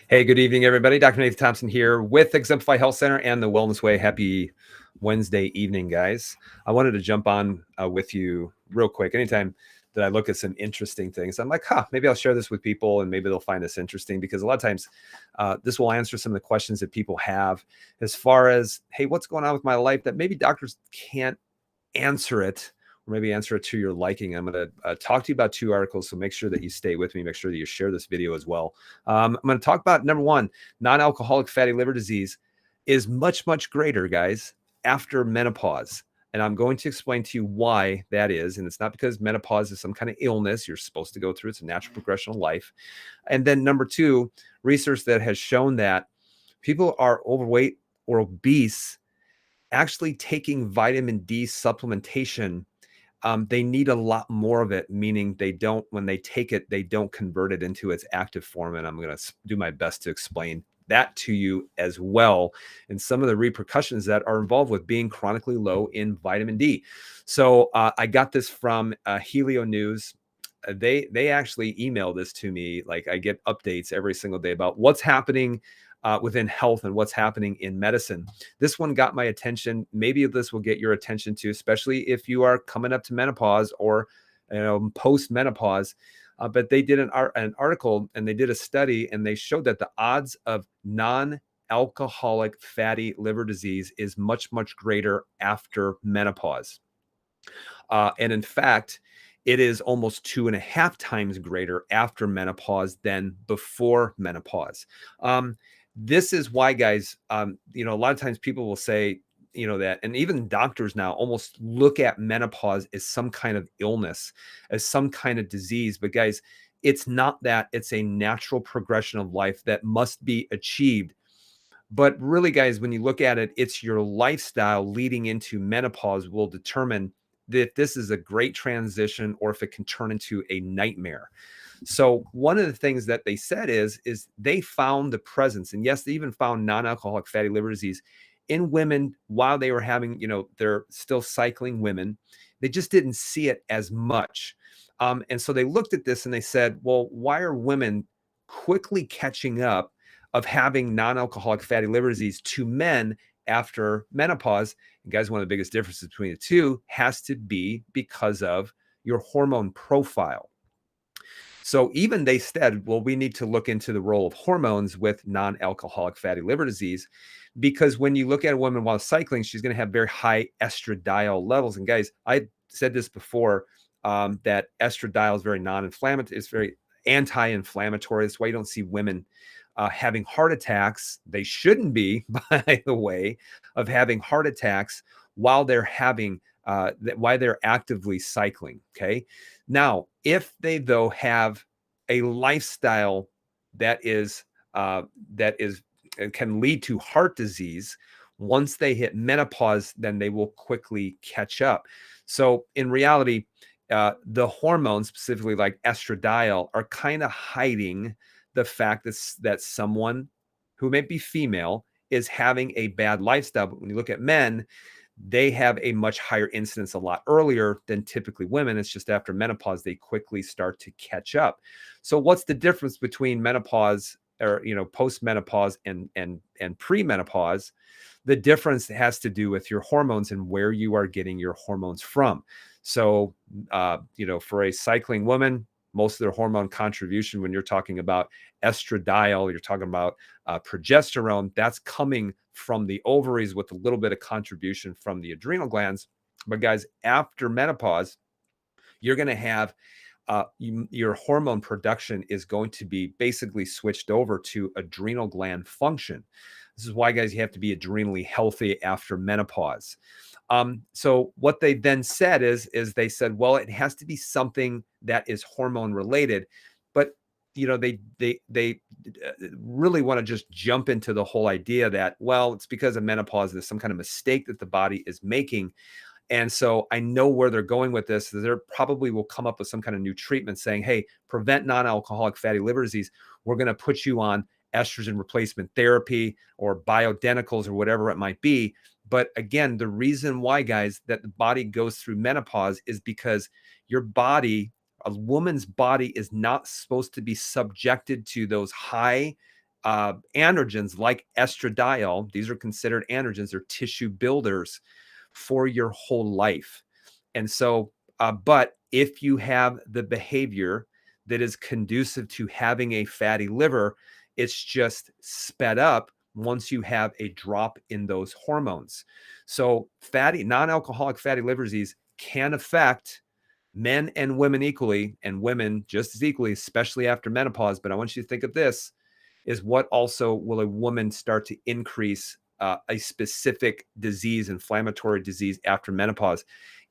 Hey, good evening, everybody. Dr. Nathan Thompson here with Exemplify Health Center and the Wellness Way. Happy Wednesday evening, guys. I wanted to jump on with you real quick. Anytime that I look at some interesting things, I'm like, maybe I'll share this with people and maybe they'll find this interesting, because a lot of times this will answer some of the questions that people have as far as, hey, what's going on with my life that maybe doctors can't answer it, or maybe answer it to your liking. I'm going to talk to you about 2 articles, so make sure that you stay with me. Make sure that you share this video as well. I'm going to talk about, number one, non-alcoholic fatty liver disease is much, much greater, guys, after menopause. And I'm going to explain to you why that is. And it's not because menopause is some kind of illness you're supposed to go through. It's a natural progression of life. And then number 2, research that has shown that people are overweight or obese actually taking vitamin D supplementation. They need a lot more of it, meaning they don't, when they take it, they don't convert it into its active form. And I'm going to do my best to explain that to you as well, and some of the repercussions that are involved with being chronically low in vitamin D. So I got this from Helio News. They actually email this to me. Like, I get updates every single day about what's happening within health and what's happening in medicine. This one got my attention. Maybe this will get your attention too, especially if you are coming up to menopause or post menopause. But they did an article, and they did a study, and they showed that the odds of non-alcoholic fatty liver disease is much, much greater after menopause. And in fact, it is almost 2.5 times greater after menopause than before menopause. This is why, guys, a lot of times people will say, that, and even doctors now almost look at menopause as some kind of illness, as some kind of disease. But guys, it's not that. It's a natural progression of life that must be achieved. But really, guys, when you look at it, it's your lifestyle leading into menopause will determine that this is a great transition or if it can turn into a nightmare. So one of the things that they said is they found the presence, and yes, they even found non-alcoholic fatty liver disease in women while they were having, they're still cycling women. They just didn't see it as much. And so they looked at this and they said, well, why are women quickly catching up of having non-alcoholic fatty liver disease to men after menopause? And guys, one of the biggest differences between the two has to be because of your hormone profile. So even they said, well, we need to look into the role of hormones with non-alcoholic fatty liver disease, because when you look at a woman while cycling, she's going to have very high estradiol levels. And guys, I said this before, that estradiol is very non-inflammatory. It's very anti-inflammatory. That's why you don't see women having heart attacks. They shouldn't be, by the way, of having heart attacks while they're having why they're actively cycling. Okay. Now, if they though have a lifestyle that can lead to heart disease, once they hit menopause, then they will quickly catch up. So in reality, the hormones, specifically like estradiol, are kind of hiding the fact that someone who may be female is having a bad lifestyle. But when you look at men, they have a much higher incidence a lot earlier than typically women. It's just after menopause, they quickly start to catch up. So what's the difference between menopause or, post-menopause and pre-menopause? The difference has to do with your hormones and where you are getting your hormones from. So, for a cycling woman, most of their hormone contribution, when you're talking about estradiol, you're talking about progesterone, that's coming from the ovaries with a little bit of contribution from the adrenal glands. But guys, after menopause, you're going to have your hormone production is going to be basically switched over to adrenal gland function. This is why, guys, you have to be adrenally healthy after menopause. So what they then said is they said, well, it has to be something that is hormone related, but they really want to just jump into the whole idea that, well, it's because of menopause. There's some kind of mistake that the body is making. And so I know where they're going with this. They probably will come up with some kind of new treatment saying, hey, prevent non-alcoholic fatty liver disease. We're going to put you on estrogen replacement therapy or bioidenticals or whatever it might be. But again, the reason why, guys, that the body goes through menopause is because your body A woman's body is not supposed to be subjected to those high androgens like estradiol. These are considered androgens. They're tissue builders for your whole life. And so, but if you have the behavior that is conducive to having a fatty liver, it's just sped up once you have a drop in those hormones. So non-alcoholic fatty liver disease can affect men and women equally, and women just as equally, especially after menopause. But I want you to think of this: is what also will a woman start to increase a specific disease, inflammatory disease after menopause?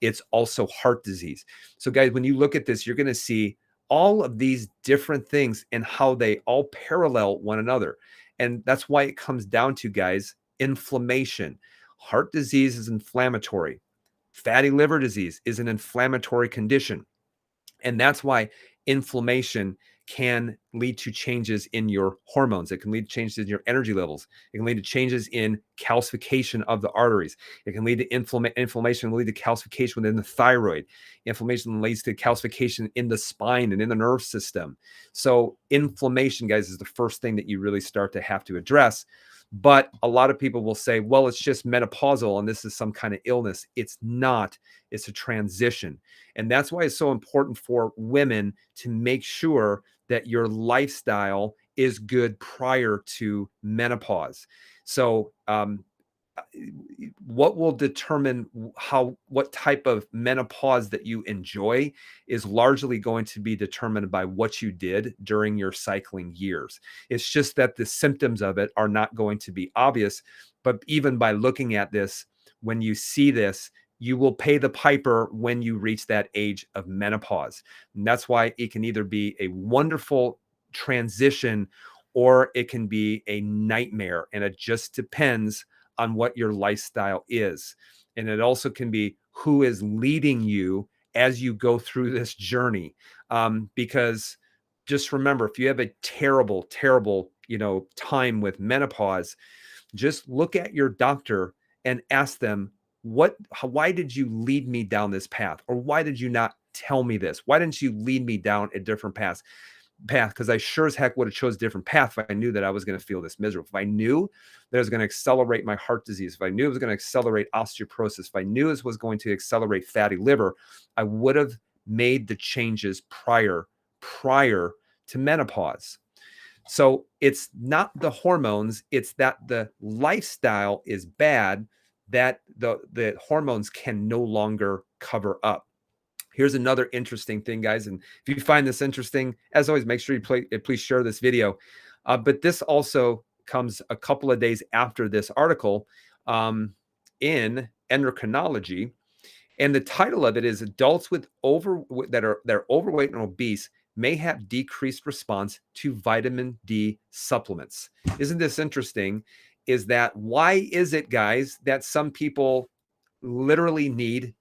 It's also heart disease. So guys, when you look at this, you're going to see all of these different things and how they all parallel one another. And that's why it comes down to, guys, inflammation. Heart disease is inflammatory. Fatty liver disease is an inflammatory condition. And that's why inflammation can lead to changes in your hormones. It can lead to changes in your energy levels. It can lead to changes in calcification of the arteries. It can lead to inflammation, lead to calcification within the thyroid. Inflammation leads to calcification in the spine and in the nerve system. So inflammation, guys, is the first thing that you really start to have to address. But a lot of people will say, well, it's just menopausal and this is some kind of illness. It's not. It's a transition. And that's why it's so important for women to make sure that your lifestyle is good prior to menopause. So, what will determine what type of menopause that you enjoy is largely going to be determined by what you did during your cycling years. It's just that the symptoms of it are not going to be obvious, but even by looking at this, when you see this, you will pay the piper when you reach that age of menopause. And that's why it can either be a wonderful transition or it can be a nightmare. And it just depends on what your lifestyle is. And it also can be who is leading you as you go through this journey. Because just remember, if you have a terrible, terrible, time with menopause, just look at your doctor and ask them, why did you lead me down this path? Or why did you not tell me this? Why didn't you lead me down a different path? Because I sure as heck would have chose a different path if I knew that I was going to feel this miserable. If I knew that it was going to accelerate my heart disease, if I knew it was going to accelerate osteoporosis, if I knew it was going to accelerate fatty liver, I would have made the changes prior to menopause. So it's not the hormones, it's that the lifestyle is bad, that the hormones can no longer cover up. Here's another interesting thing, guys. And if you find this interesting, as always, make sure you please share this video. But this also comes a couple of days after this article in Endocrinology. And the title of it is Adults that are overweight and obese may have decreased response to vitamin D supplements. Isn't this interesting? Is that why is it, guys, that some people literally need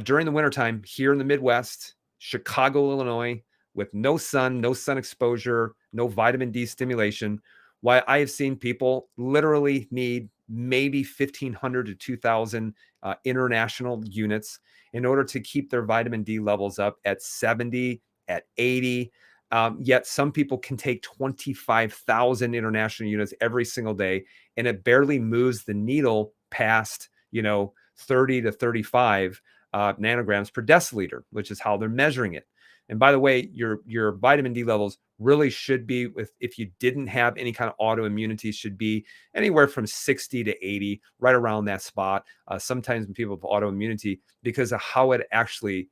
during the wintertime here in the Midwest, Chicago, Illinois, with no sun exposure, no vitamin D stimulation, why I have seen people literally need maybe 1,500 to 2,000 international units in order to keep their vitamin D levels up at 70, at 80. Yet some people can take 25,000 international units every single day, and it barely moves the needle past, 30 to 35 nanograms per deciliter, which is how they're measuring it. And by the way, your vitamin D levels really should be, if you didn't have any kind of autoimmunity, should be anywhere from 60 to 80, right around that spot. Sometimes when people have autoimmunity, because of how it actually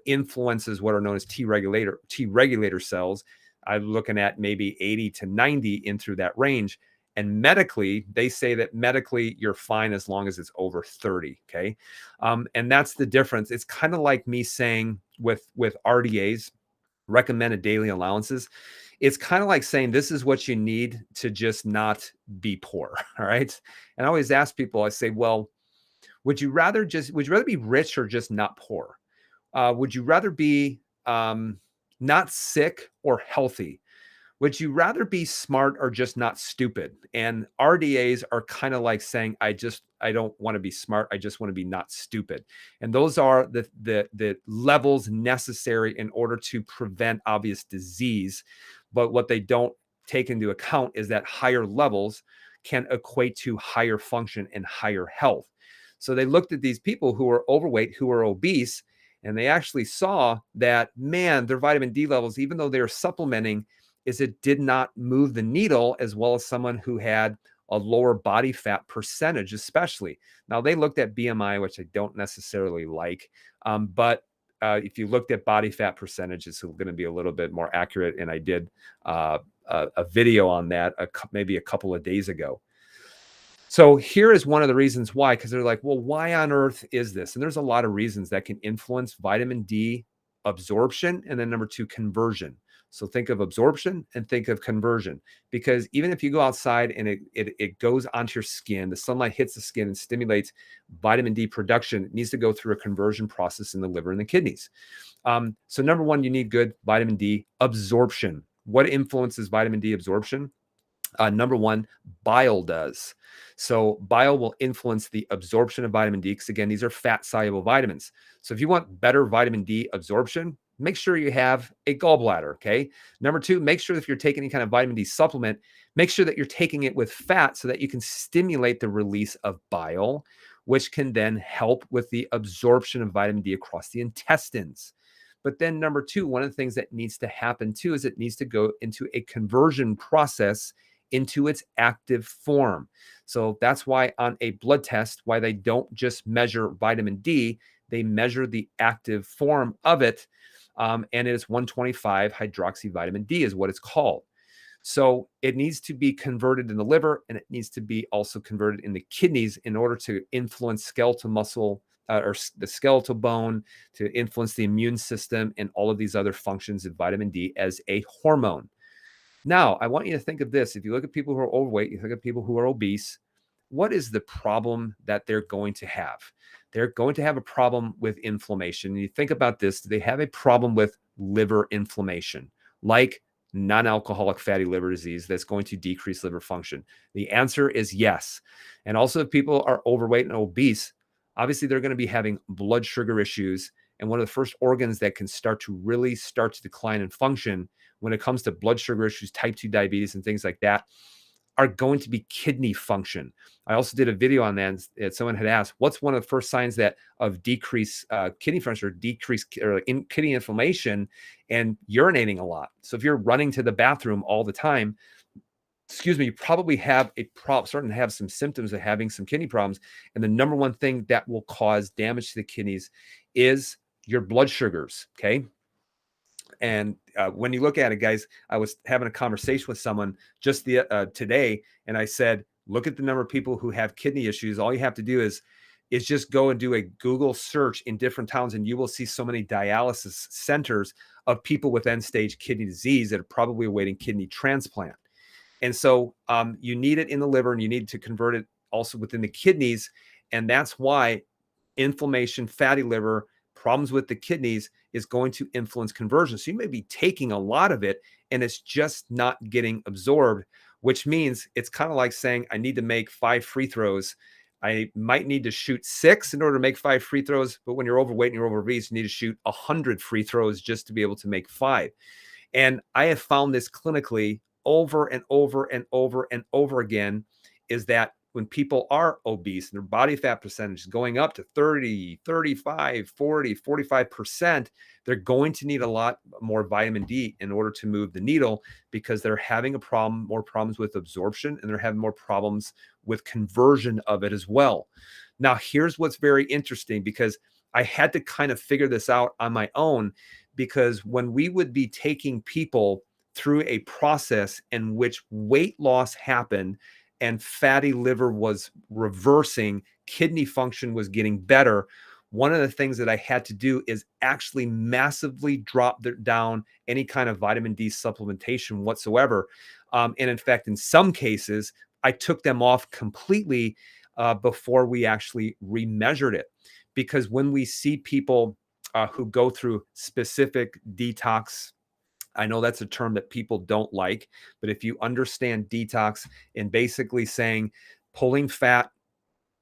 influences what are known as T regulator cells, I'm looking at maybe 80 to 90 in through that range. And medically, they say that medically you're fine as long as it's over 30. Okay. And that's the difference. It's kind of like me saying with RDAs, recommended daily allowances. It's kind of like saying this is what you need to just not be poor. All right. And I always ask people, I say, well, would you rather be rich or just not poor? Would you rather be not sick or healthy? Would you rather be smart or just not stupid? And RDAs are kind of like saying, I don't want to be smart. I just want to be not stupid. And those are the levels necessary in order to prevent obvious disease. But what they don't take into account is that higher levels can equate to higher function and higher health. So they looked at these people who were overweight, who were obese, and they actually saw that, man, their vitamin D levels, even though they were supplementing, is it did not move the needle as well as someone who had a lower body fat percentage, especially. Now, they looked at BMI, which I don't necessarily like, but if you looked at body fat percentage, it's going to be a little bit more accurate. And I did a video on that maybe a couple of days ago. So here is one of the reasons why, because they're like, well, why on earth is this? And there's a lot of reasons that can influence vitamin D absorption. And then number two, conversion. So think of absorption and think of conversion, because even if you go outside and it goes onto your skin, the sunlight hits the skin and stimulates vitamin D production, it needs to go through a conversion process in the liver and the kidneys. So number one, you need good vitamin D absorption. What influences vitamin D absorption? Number one, bile does. So bile will influence the absorption of vitamin D, because again, these are fat soluble vitamins. So if you want better vitamin D absorption, make sure you have a gallbladder. Okay. Number two, make sure if you're taking any kind of vitamin D supplement, make sure that you're taking it with fat so that you can stimulate the release of bile, which can then help with the absorption of vitamin D across the intestines. But then number two, one of the things that needs to happen too is it needs to go into a conversion process into its active form. So that's why on a blood test, why they don't just measure vitamin D, they measure the active form of it. And it is 125 hydroxy vitamin D is what it's called. So it needs to be converted in the liver, and it needs to be also converted in the kidneys in order to influence skeletal muscle or the skeletal bone, to influence the immune system and all of these other functions of vitamin D as a hormone. Now, I want you to think of this. If you look at people who are overweight, you look at people who are obese, what is the problem that they're going to have? They're going to have a problem with inflammation. And you think about this, do they have a problem with liver inflammation, like non-alcoholic fatty liver disease that's going to decrease liver function? The answer is yes. And also, if people are overweight and obese, obviously they're going to be having blood sugar issues. And one of the first organs that can start to decline in function when it comes to blood sugar issues, type 2 diabetes, and things like that, are going to be kidney function. I also did a video on that. And someone had asked, what's one of the first signs that of decreased kidney function or decreased kidney inflammation? And urinating a lot. So if you're running to the bathroom all the time, you probably have starting to have some symptoms of having some kidney problems. And the number one thing that will cause damage to the kidneys is your blood sugars. Okay. And when you look at it, guys, I was having a conversation with someone just today, and I said, look at the number of people who have kidney issues. All you have to do is just go and do a Google search in different towns, and you will see so many dialysis centers of people with end-stage kidney disease that are probably awaiting kidney transplant. And so you need it in the liver, and you need to convert it also within the kidneys. And that's why inflammation, fatty liver, problems with the kidneys is going to influence conversion. So you may be taking a lot of it and it's just not getting absorbed, which means it's kind of like saying, I need to make 5 free throws. I might need to shoot 6 in order to make 5 free throws. But when you're overweight and you're obese, you need to shoot 100 free throws just to be able to make 5. And I have found this clinically over and over and over and over again, is that when people are obese and their body fat percentage is going up to 30, 35, 40, 45%, they're going to need a lot more vitamin D in order to move the needle, because they're having more problems with absorption, and they're having more problems with conversion of it as well. Now, here's what's very interesting, because I had to kind of figure this out on my own, because when we would be taking people through a process in which weight loss happened and fatty liver was reversing, kidney function was getting better, one of the things that I had to do is actually massively drop down any kind of vitamin D supplementation whatsoever. And in fact, in some cases, I took them off completely before we actually remeasured it. Because when we see people who go through specific detox I know that's a term that people don't like, but if you understand detox and basically saying pulling fat,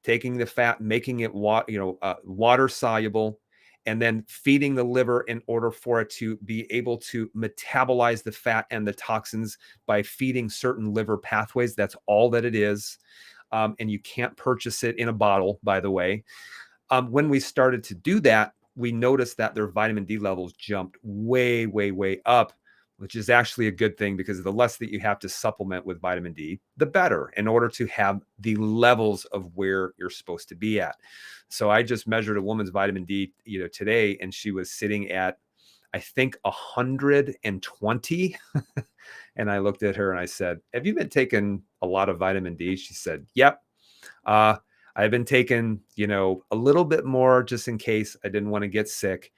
taking the fat, making it water soluble, and then feeding the liver in order for it to be able to metabolize the fat and the toxins by feeding certain liver pathways. That's all that it is. And you can't purchase it in a bottle, by the way. When we started to do that, we noticed that their vitamin D levels jumped way, way, way up, which is actually a good thing because the less that you have to supplement with vitamin D, the better in order to have the levels of where you're supposed to be at. So I just measured a woman's vitamin D, today, and she was sitting at, I think, 120. And I looked at her and I said, "Have you been taking a lot of vitamin D?" She said, "Yep. Uh, I've been taking, a little bit more just in case I didn't want to get sick."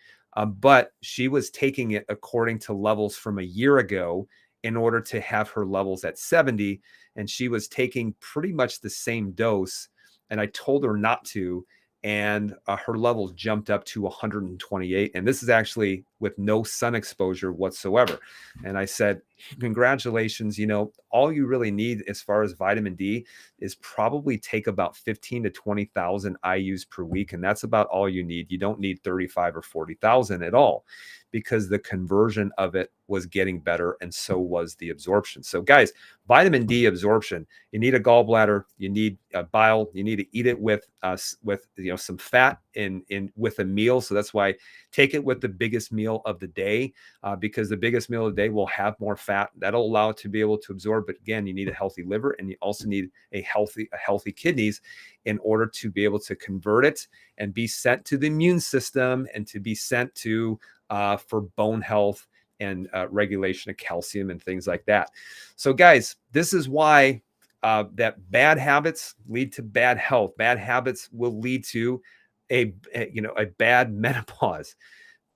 But she was taking it according to levels from a year ago in order to have her levels at 70. And she was taking pretty much the same dose. And I told her not to. And her levels jumped up to 128. And this is actually with no sun exposure whatsoever. And I said, "Congratulations. All you really need as far as vitamin D is probably take about 15 to 20,000 IUs per week. And that's about all you need. You don't need 35 or 40,000 at all because the conversion of it was getting better. And so was the absorption. So guys, vitamin D absorption, you need a gallbladder, you need a bile, you need to eat it with some fat in with a meal. So that's why take it with the biggest meal of the day, because the biggest meal of the day will have more fat. That'll allow it to be able to absorb. But again, you need a healthy liver and you also need a healthy kidneys in order to be able to convert it and be sent to the immune system and to be sent to for bone health and regulation of calcium and things like that. So guys, this is why that bad habits lead to bad health. Bad habits will lead to a bad menopause.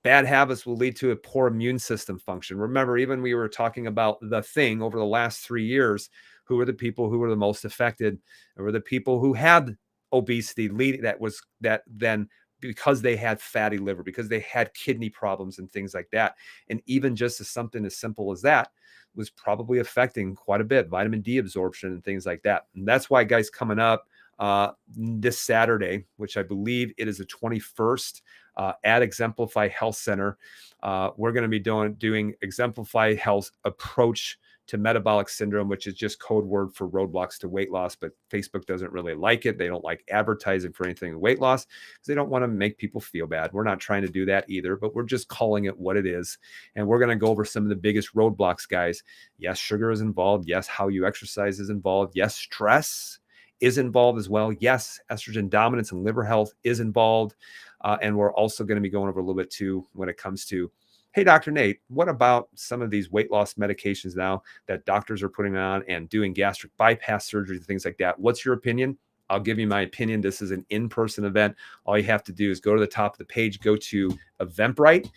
Bad habits will lead to a poor immune system function. Remember, even we were talking about the thing over the last 3 years, who were the people who were the most affected? Were the people who had obesity that then because they had fatty liver, because they had kidney problems and things like that. And even just as something as simple as that was probably affecting quite a bit, vitamin D absorption and things like that. And that's why, guys, coming up this Saturday, which I believe it is the 21st, at Exemplify Health Center, we're going to be doing Exemplify Health approach to metabolic syndrome, which is just code word for roadblocks to weight loss. But Facebook doesn't really like it. They don't like advertising for anything weight loss because they don't want to make people feel bad. We're not trying to do that either, but we're just calling it what it is. And we're going to go over some of the biggest roadblocks, guys. Yes, sugar is involved. Yes, how you exercise is involved. Yes, stress is involved as well. Yes, estrogen dominance and liver health is involved. And we're also going to be going over a little bit too when it comes to, hey, Dr. Nate, what about some of these weight loss medications now that doctors are putting on and doing gastric bypass surgery and things like that? What's your opinion? I'll give you my opinion. This is an in-person event. All you have to do is go to the top of the page, go to Eventbrite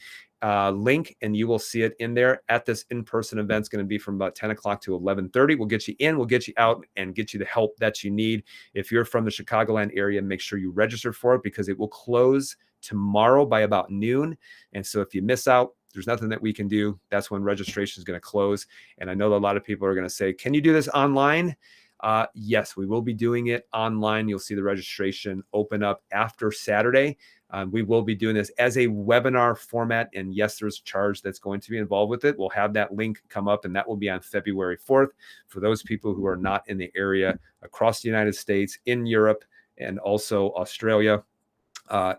link, and you will see it in there. At this in-person event, it's going to be from about 10 o'clock to 11:30. We'll get you in, we'll get you out, and get you the help that you need. If you're from the Chicagoland area, make sure you register for it because it will close tomorrow by about noon. And so if you miss out, there's nothing that we can do. That's when registration is going to close. And I know that a lot of people are going to say, can you do this online? Yes, we will be doing it online. You'll see the registration open up after Saturday. We will be doing this as a webinar format. And yes, there's a charge that's going to be involved with it. We'll have that link come up, and that will be on February 4th for those people who are not in the area across the United States, in Europe, and also Australia.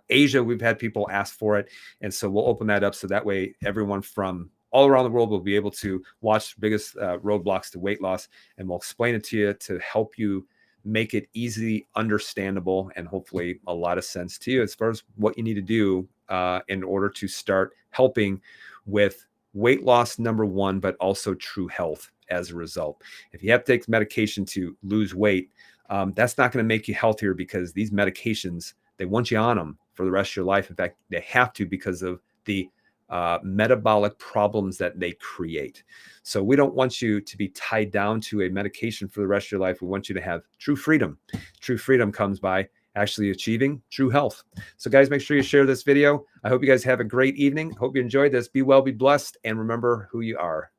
Asia, we've had people ask for it. And so we'll open that up so that way everyone from all around the world will be able to watch the biggest roadblocks to weight loss. And we'll explain it to you to help you make it easy, understandable, and hopefully a lot of sense to you as far as what you need to do in order to start helping with weight loss, number one, but also true health as a result. If you have to take medication to lose weight, that's not going to make you healthier because these medications, they want you on them for the rest of your life. In fact, they have to because of the metabolic problems that they create. So we don't want you to be tied down to a medication for the rest of your life. We want you to have true freedom. True freedom comes by actually achieving true health. So guys, make sure you share this video. I hope you guys have a great evening. Hope you enjoyed this. Be well, be blessed, and remember who you are.